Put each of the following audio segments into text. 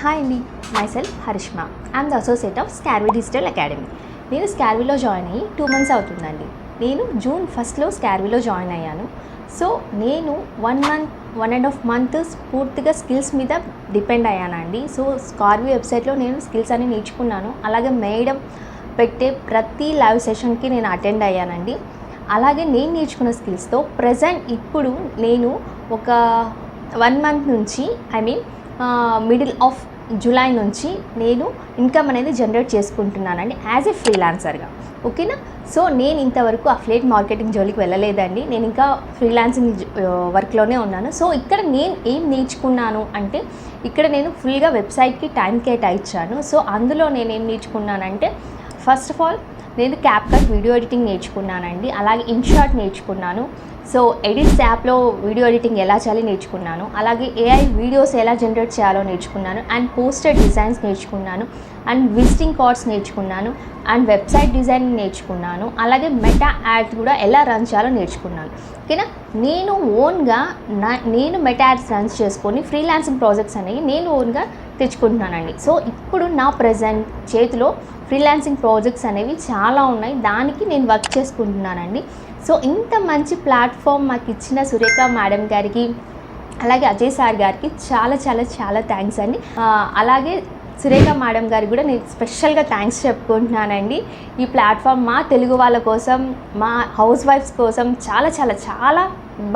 Hi అండి, myself Harishma. I'm the associate of Scarvi Digital Academy. నేను స్కార్విలో జాయిన్ అయ్యి 2 months అవుతుందండి. నేను June 1st స్కార్విలో జాయిన్ అయ్యాను. సో నేను 1.5 months పూర్తిగా స్కిల్స్ మీద డిపెండ్ అయ్యానండి. సో స్కార్వి వెబ్సైట్లో నేను స్కిల్స్ అన్ని నేర్చుకున్నాను. అలాగే మేడం పెట్టే ప్రతి లైవ్ సెషన్కి నేను అటెండ్ అయ్యానండి. అలాగే నేను నేర్చుకున్న స్కిల్స్తో ఇప్పుడు నేను ఒక 1 month నుంచి మిడిల్ ఆఫ్ జూలై నుంచి నేను ఇన్కమ్ అనేది జనరేట్ చేసుకుంటున్నానండి యాజ్ ఏ ఫ్రీలాన్సర్గా. ఓకేనా? సో నేను ఇంతవరకు అఫిలియేట్ మార్కెటింగ్ జోలికి వెళ్ళలేదండి. నేను ఇంకా ఫ్రీలాన్సింగ్ వర్క్లోనే ఉన్నాను. సో ఇక్కడ నేను ఏం నేర్చుకున్నాను అంటే, ఇక్కడ నేను ఫుల్గా వెబ్సైట్కి టైం కేటాయించాను. సో అందులో నేను ఏం నేర్చుకున్నానంటే, ఫస్ట్ ఆఫ్ ఆల్ నేను క్యాప్కట్ వీడియో ఎడిటింగ్ నేర్చుకున్నానండి. అలాగే ఇన్షాట్ నేర్చుకున్నాను. సో ఎడిట్స్ యాప్లో వీడియో ఎడిటింగ్ ఎలా చేయాలి నేర్చుకున్నాను. అలాగే ఏఐ వీడియోస్ ఎలా జనరేట్ చేయాలో నేర్చుకున్నాను. అండ్ పోస్టర్ డిజైన్స్ నేర్చుకున్నాను. అండ్ విజిటింగ్ కార్డ్స్ నేర్చుకున్నాను. అండ్ వెబ్సైట్ డిజైన్ నేర్చుకున్నాను. అలాగే మెటా యాడ్స్ కూడా ఎలా రన్ చేయాలో నేర్చుకున్నాను. ఓకేనా? నేను ఓన్గా నేను మెటా యాడ్స్ రన్ చేసుకొని ఫ్రీలాన్సింగ్ ప్రాజెక్ట్స్ అనేవి నేను ఓన్గా తెచ్చుకుంటున్నానండి. సో ఇప్పుడు నా ప్రజెంట్ చేతిలో ఫ్రీలాన్సింగ్ ప్రాజెక్ట్స్ అనేవి చాలా ఉన్నాయి. దానికి నేను వర్క్ చేసుకుంటున్నానండి. సో ఇంత మంచి ప్లాట్ఫామ్ మాకు ఇచ్చిన సురేఖ మేడం గారికి, అలాగే అజయ్ సార్ గారికి చాలా చాలా చాలా థ్యాంక్స్ అండి. అలాగే సురేఖ మేడం గారికి కూడా నేను స్పెషల్గా థ్యాంక్స్ చెప్పుకుంటున్నానండి. ఈ ప్లాట్ఫామ్ మా తెలుగు వాళ్ళ కోసం, మా హౌస్ వైఫ్స్ కోసం చాలా చాలా చాలా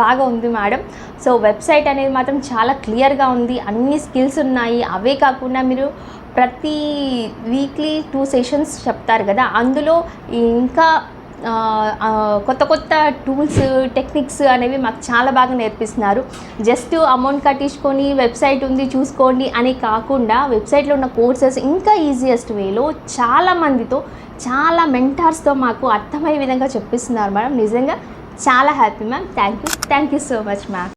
బాగా ఉంది మేడం. సో వెబ్సైట్ అనేది మాత్రం చాలా క్లియర్గా ఉంది, అన్ని స్కిల్స్ ఉన్నాయి. అవే కాకుండా మీరు ప్రతి వీక్లీ 2 sessions చెప్తారు కదా, అందులో ఇంకా కొత్త కొత్త టూల్స్, టెక్నిక్స్ అనేవి మాకు చాలా బాగా నేర్పిస్తున్నారు. జస్ట్ అమౌంట్ కట్టించుకొని వెబ్సైట్ ఉంది చూసుకోండి అని కాకుండా, వెబ్సైట్లో ఉన్న కోర్సెస్ ఇంకా ఈజియెస్ట్ వేలో చాలా మందితో, చాలా మెంటార్స్తో మాకు అర్థమయ్యే విధంగా చెప్పిస్తున్నారు మేడం. నిజంగా చాలా happy ma'am. Thank you so much ma'am.